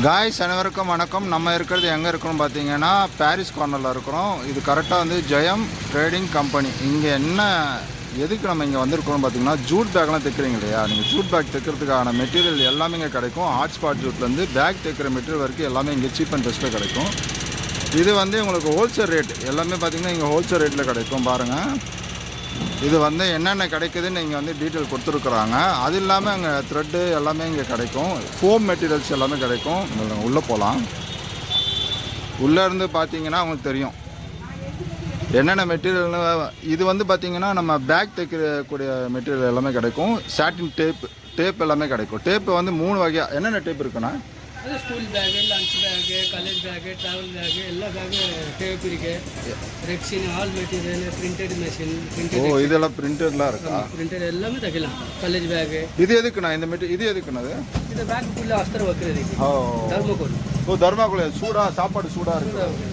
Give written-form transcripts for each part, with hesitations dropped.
Guys அனைவருக்கும் வணக்கம். நம்ம இருக்கிறது எங்கே இருக்கணும் பார்த்தீங்கன்னா பாரிஸ் கார்னரில் இருக்கிறோம். இது கரெக்டாக வந்து ஜெயம் ட்ரேடிங் கம்பெனி. இங்கே என்ன எதுக்கு நம்ம இங்கே வந்திருக்கோம்னு பார்த்தீங்கன்னா ஜூட் பேக்லாம் தைக்கிறீங்க இல்லையா, நீங்கள் ஜூட் பேக் தைக்கிறதுக்கான மெட்டீரியல் எல்லாமே இங்கே கிடைக்கும். ஹாட் ஸ்பாட் ஜூட்லேருந்து பேக் தைக்கிற மெட்டீரியல் வரைக்கும் எல்லாமே இங்கே சீப் அண்ட் பெஸ்ட்டில் கிடைக்கும். இது வந்து உங்களுக்கு ஹோல்சேல் ரேட் எல்லாமே பார்த்தீங்கன்னா இங்கே ஹோல்சேல் ரேட்டில் கிடைக்கும். பாருங்கள், இது வந்து என்னென்ன கிடைக்குதுன்னு இங்கே வந்து டீட்டெயில் கொடுத்துருக்குறாங்க. அது இல்லாமல் அங்கே த்ரெட்டு எல்லாமே இங்கே கிடைக்கும். ஃபோம் மெட்டீரியல்ஸ் எல்லாமே கிடைக்கும். உள்ளே போகலாம். உள்ளே இருந்து பார்த்தீங்கன்னா உங்களுக்கு தெரியும் என்னென்ன மெட்டீரியல்னு. இது வந்து பார்த்திங்கன்னா நம்ம பேக் தைக்கக்கூடிய மெட்டீரியல் எல்லாமே கிடைக்கும். சாட்டின் டேப் எல்லாமே கிடைக்கும். டேப்பு வந்து 3 வகையாக என்னென்ன டேப் இருக்குன்னா school bag, lunch bag, college bag, travel bag, எல்லா பேகு டேப் இருக்கு. Rexine all material, printed machine, oh இதெல்லாம் பிரிண்டட்லாம் இருக்கா? பிரிண்டட் எல்லாமே தைக்கலாம். College bag. இது எதுக்குண்ணா இந்த இது எதுக்குண்ணா? இந்த பேக்குக்குள்ளே அஸ்தர் வைக்கிறதுக்கு. ஓ தர்மகோல். ஓ தர்மாக்குள்ள சூடாக சாப்பாடு சூடாக இருக்குது.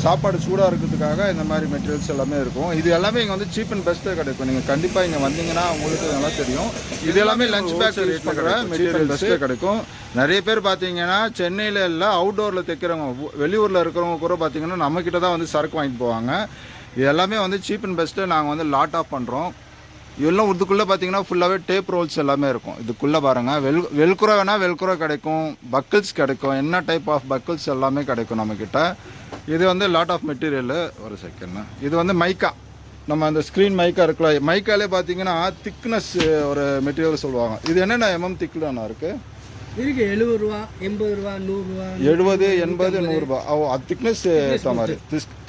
சாப்பாடு சூடாக இருக்கிறதுக்காக இந்த மாதிரி மெட்டீரியல்ஸ் எல்லாமே இருக்கும். இது எல்லாமே இங்கே வந்து சீப் அண்ட் பெஸ்ட்டாக கிடைக்கும். நீங்கள் கண்டிப்பாக இங்கே வந்தீங்கன்னா உங்களுக்கு நல்லா தெரியும். இது எல்லாமே லஞ்ச் பேக் யூஸ் பண்ணுற மெட்டீரியல் பெஸ்ட்டாக கிடைக்கும். நிறைய பேர் பார்த்தீங்கன்னா சென்னையில் இல்லை அவுட்டோரில் தைக்கிறவங்க, வெளியூரில் இருக்கிறவங்க கூட பார்த்தீங்கன்னா நம்மக்கிட்ட தான் வந்து சரக்கு வாங்கிட்டு போவாங்க. இது எல்லாமே வந்து சீப் அண்ட் பெஸ்ட்டு நாங்கள் வந்து லாட் ஆஃப் பண்ணுறோம். இதெல்லாம் இதுக்குள்ளே பார்த்தீங்கன்னா ஃபுல்லாகவே டேப் ரோல்ஸ் எல்லாமே இருக்கும். இதுக்குள்ளே பாருங்கள், வெல்க்ரோ வேணால் வெல்க்ரோ கிடைக்கும், பக்கிள்ஸ் கிடைக்கும், என்ன டைப் ஆஃப் பக்கிள்ஸ் எல்லாமே கிடைக்கும் நம்மக்கிட்ட. இது வந்து லாட் ஆஃப் மெட்டீரியல். ஒரு செகண்ட், இது வந்து மைக்கா, நம்ம அந்த ஸ்க்ரீன் மைக்கா இருக்குல்ல, மைக்காலே பார்த்தீங்கன்னா திக்னஸ் ஒரு மெட்டீரியல் சொல்லுவாங்க. இது என்னென்ன திக்லானா இருக்குது? இருக்கு 70 ரூபா, 80 ரூபா, 100 ரூபா, 70, 80, 100 ரூபா. அது திக்னஸ் ஏற்ற மாதிரி,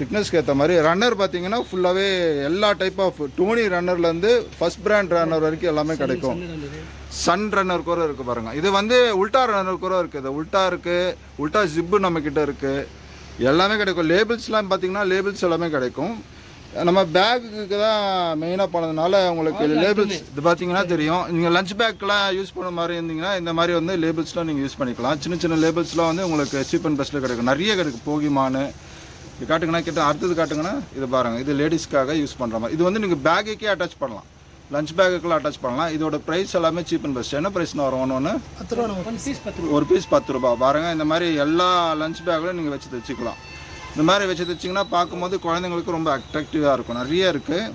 திக்னஸ்க்கு ஏற்ற மாதிரி. ரன்னர் பார்த்தீங்கன்னா ஃபுல்லாகவே எல்லா டைப் ஆஃப் டோனி ரன்னர்லேருந்து ஃபர்ஸ்ட் பிராண்ட் ரன்னர் வரைக்கும் எல்லாமே கிடைக்கும். சன் ரன்னர் கூட இருக்குது பாருங்கள். இது வந்து உல்டா ரன்னர் கூட இருக்குது. இது உல்டா இருக்குது, உல்டா ஜிப்பு நம்மக்கிட்ட இருக்குது, எல்லாமே கிடைக்கும். லேபிள்ஸ்லாம் பார்த்தீங்கன்னா லேபிள்ஸ் எல்லாமே கிடைக்கும். நம்ம பேக்குக்கு தான் மெயினாக போனதுனால உங்களுக்கு லேபிள்ஸ் இது பார்த்தீங்கன்னா தெரியும். நீங்கள் லஞ்ச் பேக்கெலாம் யூஸ் பண்ண மாதிரி இருந்தீங்கன்னா இந்த மாதிரி வந்து லேபிள்ஸ்லாம் நீங்கள் யூஸ் பண்ணிக்கலாம். சின்ன சின்ன லேபிள்ஸ்லாம் வந்து உங்களுக்கு சீப் அண்ட் பெஸ்ட்டில் கிடைக்கும். நிறைய கிடைக்கும். போகிமானு இது காட்டுங்கன்னா கிட்ட அடுத்தது காட்டுங்கன்னா இது பாருங்கள், இது லேடிஸ்க்காக யூஸ் பண்ணுற மாதிரி. இது வந்து நீங்கள் பேக்குக்கே அட்டாச் பண்ணலாம், லஞ்ச் பேக்குக்கெலாம் அட்டாச் பண்ணலாம். இதோட ப்ரைஸ் எல்லாமே சீப் அண்ட் பெஸ்ட். என்ன ப்ரைஸ்னு வரும்? ஒன்று 10 ரூபா, ஒரு பீஸ் 10 ரூபா. பாருங்கள், இந்த மாதிரி எல்லா லஞ்ச் பேக்கிலும் நீங்கள் வச்சு தைச்சிக்கலாம். இந்த மாதிரி வச்சு தைச்சிங்கன்னா பார்க்கும்போது குழந்தைங்களுக்கு ரொம்ப அட்ராக்டிவாக இருக்கும். நிறைய இருக்குது.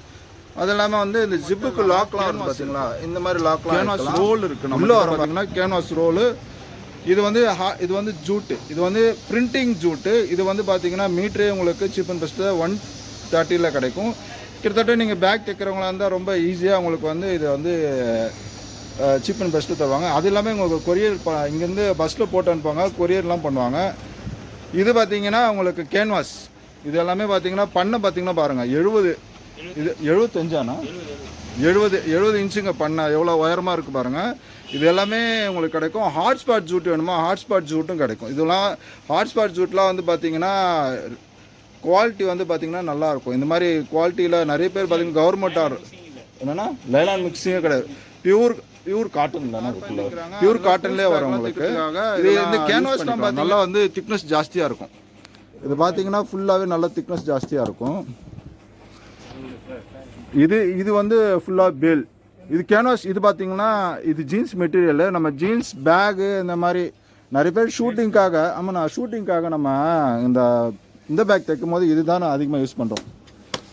அது இல்லாமல் வந்து இந்த ஜிப்புக்கு லாக்லாம் இருக்குது பார்த்தீங்களா, இந்த மாதிரி லாக்லாம் கேன்வாஸ் ரோல் இருக்குது. நம்மள வர பார்த்தீங்கன்னா கேன்வாஸ் ரோலு. இது வந்து ஜூட்டு, இது வந்து பிரிண்டிங் ஜூட்டு. இது வந்து பார்த்தீங்கன்னா மீட்டரே உங்களுக்கு சீப் அண்ட் பெஸ்ட்டு 130 கிடைக்கும். கிட்டத்தட்ட நீங்கள் பேக் தைக்கிறவங்களா இருந்தால் ரொம்ப ஈஸியாக உங்களுக்கு வந்து இது வந்து சீப் அண்ட் பெஸ்ட்டு தருவாங்க. அது இல்லாமல் உங்களுக்கு கொரியர் இங்கேருந்து பஸ்ஸில் போட்டு அனுப்புவாங்க, கொரியர்லாம் பண்ணுவாங்க. இது பார்த்தீங்கன்னா உங்களுக்கு கேன்வாஸ். இது எல்லாமே பார்த்தீங்கன்னா பார்த்தீங்கன்னா பாருங்கள் 70, இது 75ஆனா 70 இன்ச்சுங்க பண்ண எவ்வளோ உயரமாக இருக்குது பாருங்கள். இது எல்லாமே உங்களுக்கு கிடைக்கும். ஹாட் ஸ்பாட் ஜூட் வேணுமா, ஹாட் ஸ்பாட் ஜூட்டும் கிடைக்கும். இதெல்லாம் ஹாட் ஸ்பாட் ஜூட்லாம் வந்து பார்த்தீங்கன்னா குவாலிட்டி வந்து பார்த்தீங்கன்னா நல்லாயிருக்கும். இந்த மாதிரி குவாலிட்டியில் நிறைய பேர் பார்த்தீங்கன்னா கவர்மெண்ட் என்னென்னா லைலான் மிக்ஸிங்கே கிடையாது, பியூர் காட்டன் தானே, பியூர் காட்டன்லேயே வரும் உங்களுக்கு. இது இந்த கேன்வாஸ்லாம் நல்லா வந்து திக்னஸ் ஜாஸ்தியாக இருக்கும். இது பார்த்தீங்கன்னா ஃபுல்லாகவே நல்லா திக்னஸ் ஜாஸ்தியாக இருக்கும். இது வந்து ஃபுல்லாக பேல். இது கேன்வாஸ். இது பார்த்தீங்கன்னா இது ஜீன்ஸ் மெட்டீரியல். நம்ம ஜீன்ஸ் பேகு இந்த மாதிரி நிறைய பேர் ஷூட்டிங்காக, ஷூட்டிங்காக நம்ம இந்த பேக் தைக்கும் போது இதுதான் அதிகமாக யூஸ் பண்ணுறோம்.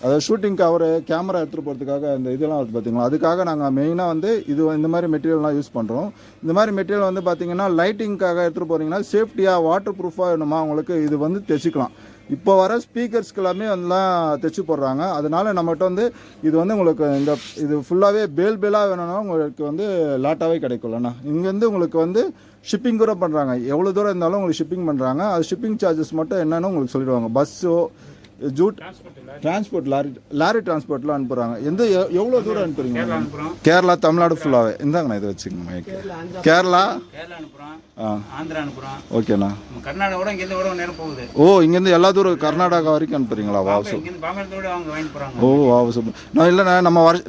அதாவது ஷூட்டிங் கவர், கேமரா எடுத்துகிட்டு போகிறதுக்காக இந்த இதெல்லாம் வந்து பார்த்திங்களா, அதுக்காக நாங்கள் மெயினாக வந்து இந்த மாதிரி மெட்டீரியல்லாம் யூஸ் பண்ணுறோம். இந்த மாதிரி மெட்டீரியல் வந்து பார்த்திங்கன்னா லைட்டிங்காக எடுத்துகிட்டு போகிறீங்கன்னா சேஃப்டியாக வாட்டர் ப்ரூஃபாக வேணுமா உங்களுக்கு இது வந்து தைச்சிக்கலாம். இப்போ வர ஸ்பீக்கர்ஸ்க்கு எல்லாமே அதெல்லாம் தைச்சி போடுறாங்க. அதனால் நம்மகிட்ட வந்து இது வந்து உங்களுக்கு இது ஃபுல்லாகவே பேலாக வேணும்னா உங்களுக்கு வந்து லாட்டாகவே கிடைக்கும்லண்ணா. இங்கேருந்து உங்களுக்கு வந்து ஷிப்பிங் கூட பண்ணுறாங்க. எவ்வளோ தூரம் இருந்தாலும் உங்களுக்கு ஷிப்பிங் பண்ணுறாங்க. அது ஷிப்பிங் சார்ஜஸ் மட்டும் என்னென்னு உங்களுக்கு சொல்லிடுவாங்க. பஸ்ஸோ ஜூட் டிரான்ஸ்போர்ட், லாரி டிரான்ஸ்போர்ட்லாம் அனுப்புகிறாங்க. எவ்வளோ தூரம் அனுப்புறீங்க? கேரளா, தமிழ்நாடு ஃபுல்லாகவே. இந்தாங்கண்ணா இதை வச்சுக்கோங்க. கேரளா அனுப்புகிறோம். ஓகேண்ணா. கர்நாடகா இங்கேருந்து நேரம் போகுது. ஓ இங்கேருந்து எல்லா தூரம் கர்நாடகா வரைக்கும் அனுப்புறீங்களா? வாவ். ஓ வாவ் சூப்பர். நான் இல்லைண்ணா,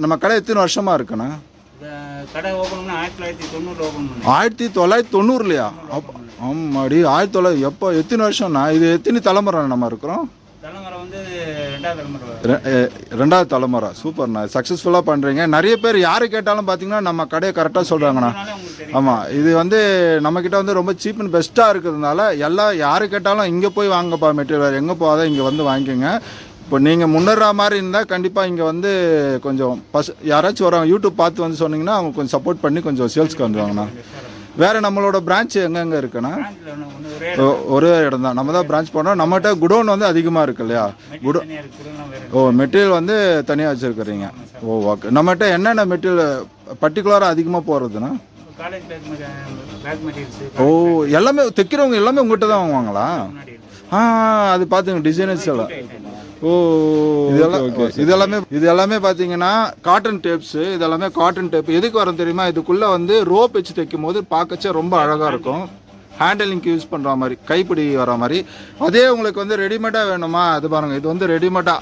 நம்ம கடை எத்தனை வருஷமாக இருக்குண்ணா? கடை ஓப்பன் பண்ணி 1990 ஓப்பன் பண்ணி. 1990லையா? ஆமாடி 1900. எப்போ எத்தனை வருஷம்ண்ணா? இது எத்தனை தலைமுறை நம்ம இருக்கிறோம்? தலைமுறை வந்து ரெண்டாவது தலைமுறை. சூப்பர்ண்ணா, சக்ஸஸ்ஃபுல்லாக பண்ணுறீங்க. நிறைய பேர் யார் கேட்டாலும் பார்த்தீங்கன்னா நம்ம கடையை கரெக்டாக சொல்கிறாங்கண்ணா. ஆமாம், இது வந்து நம்மக்கிட்ட வந்து ரொம்ப சீப் அண்ட் பெஸ்ட்டாக இருக்கிறதுனால எல்லாம் யார் கேட்டாலும் இங்கே போய் வாங்கப்பா மெட்டீரியல், எங்கே போகாத இங்கே வந்து வாங்கிக்கோங்க. இப்போ நீங்கள் முன்னேற மாதிரி இருந்தால் கண்டிப்பாக இங்கே வந்து கொஞ்சம் யாராச்சும் வராங்க யூடியூப் பார்த்து வந்து சொன்னீங்கன்னா அவங்க கொஞ்சம் சப்போர்ட் பண்ணி கொஞ்சம் சேல்ஸ்க்கு வந்துடுவாங்கண்ணா. வேறு நம்மளோட பிரான்ச் எங்கெங்கே இருக்குண்ணா? ஒரே இடம் தான், நம்ம தான் பிரான்ச் போனோம். நம்மகிட்ட குடோன் வந்து அதிகமாக இருக்கு இல்லையா? மெட்டீரியல் வந்து தனியாக வச்சுருக்குறீங்க. ஓகே. நம்மகிட்ட என்னென்ன மெட்டீரியல் பர்டிகுலராக அதிகமாக போகிறதுண்ணா? எல்லாமே தைக்கிறவங்க எல்லாமே உங்கள்கிட்ட தான் வாங்குவாங்களா? அது பார்த்துங்க டிசைனர்ஸ் எல்லாம். இது எல்லாமே பார்த்தீங்கன்னா காட்டன் டேப்ஸு. இது எல்லாமே காட்டன் டேப். எதுக்கு வரும் தெரியுமா? இதுக்குள்ளே வந்து ரோப் வச்சு தைக்கும் போது பார்க்கச்சே ரொம்ப அழகாக இருக்கும். ஹேண்டலிங்க்கு யூஸ் பண்ணுற மாதிரி, கைப்பிடி வர மாதிரி. அதே உங்களுக்கு வந்து ரெடிமேடாக வேணுமா? அது பாருங்கள், இது வந்து ரெடிமேடாக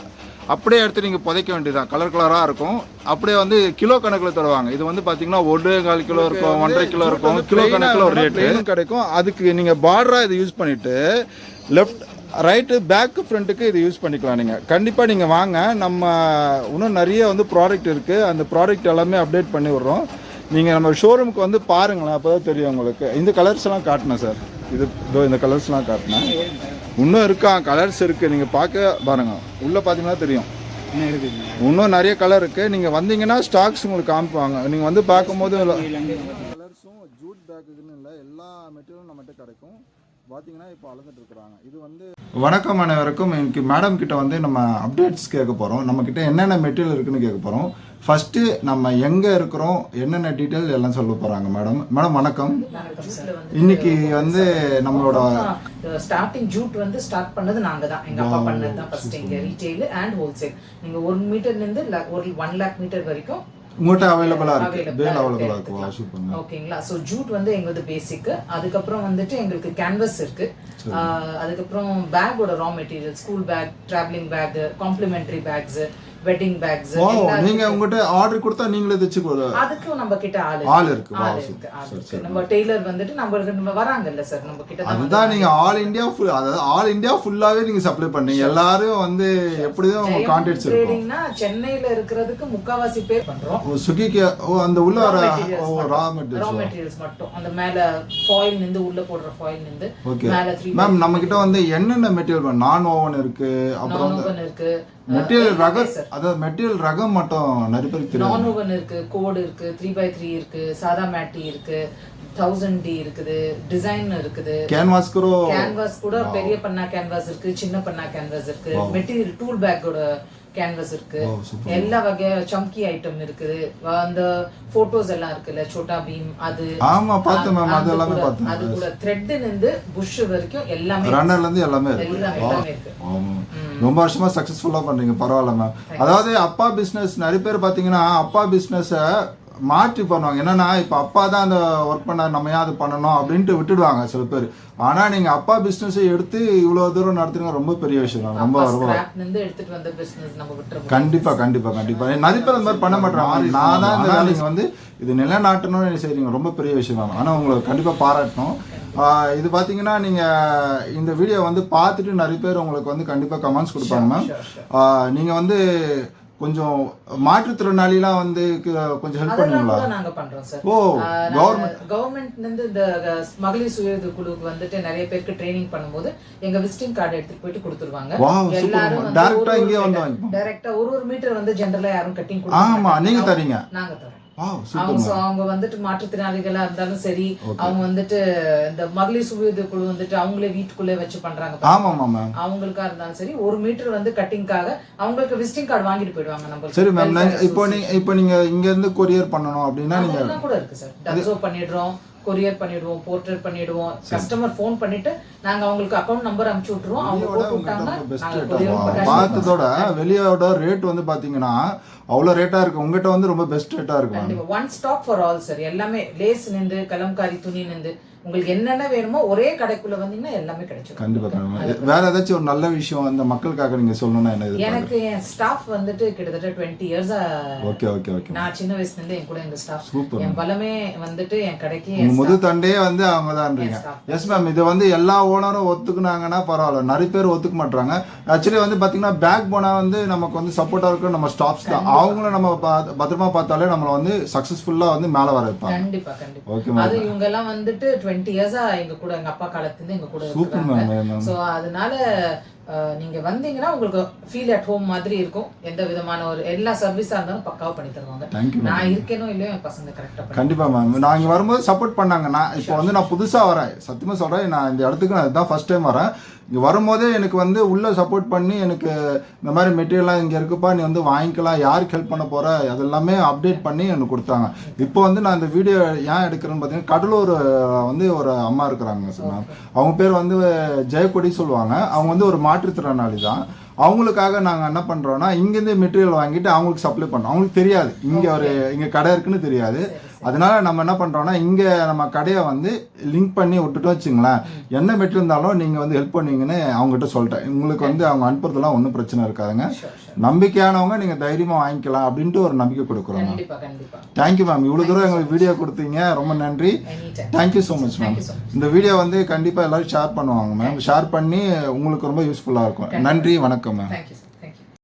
அப்படியே எடுத்து நீங்கள் புதைக்க வேண்டியதான். கலர் கலராக இருக்கும். அப்படியே வந்து கிலோ கணக்கில் தருவாங்க. இது வந்து பார்த்தீங்கன்னா 1.25 கிலோ இருக்கும், 1.5 கிலோ இருக்கும். கிலோ கணக்கில் ஒரு ரேட்டு கிடைக்கும். அதுக்கு நீங்கள் பார்டராக இதை யூஸ் பண்ணிவிட்டு லெஃப்ட் ரைட்டு பேக்கு ஃப்ரண்ட்டுக்கு இது யூஸ் பண்ணிக்கலாம். நீங்கள் கண்டிப்பாக நீங்கள் வாங்க. நம்ம இன்னும் நிறைய வந்து ப்ராடக்ட் இருக்குது. அந்த ப்ராடக்ட் எல்லாமே அப்டேட் பண்ணி விட்றோம். நீங்கள் நம்ம ஷோரூமுக்கு வந்து பாருங்களேன், அப்போ தான் தெரியும் உங்களுக்கு. இந்த கலர்ஸ்லாம் காட்டினேன் சார். இந்த கலர்ஸ்லாம் காட்டினேன். இன்னும் இருக்கா கலர்ஸ் இருக்குது, நீங்கள் பார்க்க பாருங்கள். உள்ளே பார்த்தீங்கன்னா தெரியும் இன்னும் நிறைய கலர் இருக்குது. நீங்கள் வந்தீங்கன்னா ஸ்டாக்ஸ் உங்களுக்கு காமிப்பாங்க. நீங்கள் வந்து பார்க்கும்போது கலர்ஸும் ஜூட் பேக்குன்னு இல்லை, எல்லா மெட்டீரியலும் நம்மகிட்ட கிடைக்கும். பார்த்தீங்கன்னா இப்போ அளந்துட்டு இருக்கிறாங்க. இது வந்து வணக்கம் அனைவருக்கும். இன்னைக்கு மேடம் கிட்ட வந்து நம்ம அப்டேட்ஸ் கேட்க போகிறோம். நம்மக்கிட்ட என்னென்ன மெட்டீரியல் இருக்குன்னு கேட்க போகிறோம். ஃபஸ்ட்டு நம்ம எங்கே இருக்கிறோம், என்னென்ன டீட்டெயில் எல்லாம் சொல்ல போகிறாங்க மேடம். மேடம் வணக்கம். இன்னைக்கு வந்து நம்மளோட ஸ்டார்டிங் ஜூட் வந்து ஸ்டார்ட் பண்ணது நாங்கள் தான். எங்கள் அப்பா பண்ணது தான் ஃபர்ஸ்ட். இங்கே ரீட்டெயில் அண்ட் ஹோல்சேல். நீங்கள் 1 மீட்டர்லேருந்து 1 லேக் மீட்டர் வரைக்கும் உங்கள்கிட்ட அவைலபிளாக இருக்குது. பேல் அவைலபிளாக இருக்குவா? சூப்பர். ஓகேங்களா. ஸோ ஜூட் வந்து எங்களது பேசிக். அதுக்கப்புறம் வந்துட்டு எங்களுக்கு கேன்வஸ் இருக்கு. அதுக்கப்புறம் பேக்கோட raw material, school bag, travelling bag, complimentary bags, wedding bags. நீங்க உங்ககிட்ட ஆர்டர் கொடுத்தா நீங்களே தச்சு அதுக்கு நம்ம கிட்ட ஆள் இருக்கு. நம்ம டெய்லர் வந்துட்டு நம்ம வராங்கல்ல சார் நம்ம கிட்ட. அதுதான் நீங்க ஆல் இந்தியா ஃபுல், அதாவது ஆல் இந்தியா ஃபுல்லாவே நீங்க சப்ளை பண்ணீங்க. எல்லாரும் வந்து எப்படிதான் உங்க கான்டாக்ட்ஸ் ட்ரேடிங்னா சென்னையில இருக்கிறதுக்கு முக்காவாசி பேர் பண்றோம். சுகிக்கு அந்த உள்ள வர ரா மெட்டீரியல்ஸ் மட்டும் அந்த மேல ஃபாயில் நிந்து உள்ள போடுற ஃபாயில் நிந்து மேல 3 மேம் நம்ம கிட்ட வந்து என்னென்ன மெட்டீரியல்? நான் ஓவன் இருக்கு, அப்புறம் இருக்கு மெட்டீரியல் ரகம், அதாவது மெட்டீரியல் ரகம் மட்டும் நிறைய பேருக்கு தெரியும். நான் ஓவன் இருக்கு, கோட் இருக்கு, 3x3 இருக்கு, சாதா மேட்டி இருக்கு, 1000D இருக்குது, டிசைன் இருக்குது, கேன்வாஸ் கூட பெரிய பண்ணா கேன்வாஸ் இருக்கு, சின்ன பண்ணா கேன்வாஸ் இருக்கு, மெட்டீரியல் டூல் பேக்கோட கேன்வாஸ் இருக்கு, எல்லா வகை சம்கி ஐட்டம் இருக்குது. அந்த போட்டோஸ் எல்லாம் இருக்குல்ல, சோட்டா பீம், அது ஆமா பார்த்தேன் மேம். அது எல்லாமே பார்த்தேன். அது கூட த்ரெட்ல இருந்து புஷ் வரைக்கும் எல்லாமே, ரன்னர்ல இருந்து எல்லாமே இருக்கு. ரொம்ப வருஷமா சக்சஸ்ஃபுல்லா பண்றீங்க, பரவாயில்ல மேம். அதாவது அப்பா பிசினஸ், நிறைய பேர் பாத்தீங்கன்னா அப்பா பிசினஸ் மாற்றி பண்ணுவாங்க. என்னன்னா இப்போ அப்பா தான் அந்த ஒர்க் பண்ண, நம்ம ஏன் அது பண்ணணும் அப்படின்ட்டு விட்டுடுவாங்க சில பேர். ஆனா நீங்க அப்பா பிசினஸை எடுத்து இவ்வளவு தூரம் நடத்துறீங்க, ரொம்ப பெரிய விஷயம். ரொம்ப கண்டிப்பா கண்டிப்பா கண்டிப்பா. நிறைய பேர் அந்த மாதிரி பண்ண மாட்டாங்க. நான் தான் இந்த வேலைங்க வந்து இது நிலைநாட்டணும்னு செய்றீங்க, ரொம்ப பெரிய விஷயம் தான். ஆனா உங்களை கண்டிப்பா பாராட்டணும். இது பார்த்தீங்கன்னா நீங்கள் இந்த வீடியோ வந்து பார்த்துட்டு நிறைய பேர் உங்களுக்கு வந்து கண்டிப்பாக கமெண்ட்ஸ் கொடுப்பாங்க மேம். நீங்கள் வந்து கொஞ்சம் மாற்றுத்திறனாளிலாம் வந்து கொஞ்சம் ஹெல்ப் பண்ணுவீங்களா? நாங்க பண்றோம் சார். கவர்மெண்ட்ல இருந்து இந்த மகளிர் சுய உதவி குழுக்கு வந்துட்டு நிறைய பேருக்கு ட்ரைனிங் பண்ணும்போது எங்க விசிட்டிங் கார்டு எடுத்துட்டு போயிட்டு கொடுத்துருவாங்க. எல்லாரும் டைரக்டா இங்கே வந்து டைரக்டா ஒரு மீட்டர் வந்து ஜெனரலா யாரும் கட்டிங் கொடுக்க. ஆமா, நீங்க தரீங்க? நாங்க தரோம். அவங்க வந்துட்டு மாற்றுத்திறனாளிகளா இருந்தாலும் சரி, அவங்க வந்துட்டு இந்த மகளிர் சுய உதவி குழு வந்துட்டு அவங்களே வீட்டுக்குள்ளே வச்சு பண்றாங்க. அவங்களுக்கா இருந்தாலும் சரி, ஒரு மீட்டர் வந்து கட்டிங்காக அவங்களுக்கு விசிட்டிங் கார்டு வாங்கிட்டு போயிடுவாங்க. நம்ம சரி மேம். இப்போ நீங்க இங்க இருந்து கொரியர் பண்ணணும் அப்படின்னா நீங்க கூட இருக்கு சார். டப்ஸோ பண்ணிடுறோம், கொரியர் பண்ணிடுவோம், போர்ட்ரேட் பண்ணிடுவோம். கஸ்டமர் ஃபோன் பண்ணிட்டு நாங்க அவங்களுக்கு அக்கவுண்ட் நம்பர் அனுப்பிச்சு விட்டுருவோம். அவங்க போட்டு விட்டாங்கன்னா பார்த்ததோட வெளியோட ரேட் வந்து பாத்தீங்கன்னா அவ்வளவு ரேட்டா இருக்கு. உங்ககிட்ட வந்து ரொம்ப பெஸ்ட் ரேட்டா இருக்கு. One stop for all sir. எல்லாமே லேஸ் நின்று, கலம்காரி துணி நின்று, உங்களுக்கு என்னென்ன வேணுமோ ஒரே கடைக்குள்ள வந்தீங்கன்னா எல்லாமே கிடைச்சிடும். கண்டிப்பாக. வேற ஏதாச்சும் ஒரு நல்ல விஷயம் அந்த மக்களுக்காக நீங்கள் சொல்லணும்னா என்ன? எனக்கு என் ஸ்டாஃப் வந்துட்டு கிட்டத்தட்ட 20 இயர்ஸா. Okay okay okay. நான் சின்ன வயசுல இருந்து என் கூட எங்க ஸ்டாஃப். சூப்பர். என் பலமே வந்துட்டு என் கடைக்கு முது தண்டே வந்து அவங்க தான்றீங்க. Yes ma'am. இது வந்து எல்லா ஓனரும் ஒத்துக்குனாங்கன்னா பரவாயில்ல, நிறைய பேர் ஒத்துக்க மாட்டாங்க. ஆக்சுவலி வந்து பார்த்தீங்கன்னா பேக் போனால் வந்து நமக்கு வந்து சப்போர்ட்டாக இருக்கிற நம்ம ஸ்டாஃப்ஸ் தான். அவங்கள நம்ம பத்திரமா பார்த்தாலே நம்மளை வந்து சக்ஸஸ்ஃபுல்லாக வந்து மேலே வர வைப்பாங்க. கண்டிப்பா கண்டிப்பா. ஓகே. அது இவங்க எல்லாம் வந்துட்டு 20 இயர்ஸா எங்க கூட, எங்க அப்பா காலத்துல இருந்து எங்க கூட சூப்பர் இருக்காங்க. சோ அதனால நீங்க வந்தீங்கன்னா உங்களுக்கு ஃபீல் அட் ஹோம் மாதிரி இருக்கும். எந்த விதமான ஒரு எல்லா சர்வீஸா இருந்தாலும் பக்காவா பண்ணி தருவாங்க. நான் இருக்கேனோ இல்லையோ என் பசங்க கரெக்டா. கண்டிப்பா மேம். நான் இங்க வரும்போது சப்போர்ட் பண்ணாங்க. நான் இப்போ வந்து நான் புதுசா வரேன், சத்தியமா சொல்றேன். நான் இந்த இடத்துக்கு நான் இதுதான் ஃபர்ஸ்ட் டைம் வரேன். இங்கே வரும்போதே எனக்கு வந்து உள்ளே சப்போர்ட் பண்ணி எனக்கு இந்த மாதிரி மெட்டீரியல்லாம் இங்கே இருக்குப்பா, நீ வந்து வாங்கிக்கலாம், யாருக்கு ஹெல்ப் பண்ண போகிற, அதெல்லாமே அப்டேட் பண்ணி எனக்கு கொடுத்தாங்க. இப்போ வந்து நான் இந்த வீடியோ ஏன் எடுக்கிறேன்னு பார்த்தீங்கன்னா, கடலூர் வந்து ஒரு அம்மா இருக்கிறாங்க சொன்னாங்க. அவங்க பேர் வந்து ஜெயக்கொடி சொல்லுவாங்க. அவங்க வந்து ஒரு மாற்றுத்திறனாளி தான். அவங்களுக்காக நாங்கள் என்ன பண்ணுறோன்னா, இங்கேருந்து மெட்டீரியல் வாங்கிட்டு அவங்களுக்கு சப்ளை பண்ணோம். அவங்களுக்கு தெரியாது இங்கே கடை இருக்குன்னு தெரியாது. அதனால நம்ம என்ன பண்ணுறோன்னா, இங்கே நம்ம கடையை வந்து லிங்க் பண்ணி விட்டுட்டோம் வச்சுங்களேன், என்ன மெட்டீரியல் இருந்தாலும் நீங்கள் வந்து ஹெல்ப் பண்ணுவீங்கன்னு அவங்ககிட்ட சொல்லிட்டேன். உங்களுக்கு வந்து அவங்க அனுப்புறதுலாம் ஒன்றும் பிரச்சனை இருக்காதுங்க. நம்பிக்கையானவங்க நீங்கள் தைரியமாக வாங்கிக்கலாம் அப்படின்ட்டு ஒரு நம்பிக்கை கொடுக்குறோம். Thank you ma'am. இவ்வளோ தூரம் எங்களுக்கு வீடியோ கொடுத்தீங்க, ரொம்ப நன்றி. Thank you so much ma'am. இந்த வீடியோ வந்து கண்டிப்பாக எல்லோரும் ஷேர் பண்ணுவாங்க மேம். ஷேர் பண்ணி உங்களுக்கு ரொம்ப யூஸ்ஃபுல்லாக இருக்கும். நன்றி, வணக்கம் மேம்.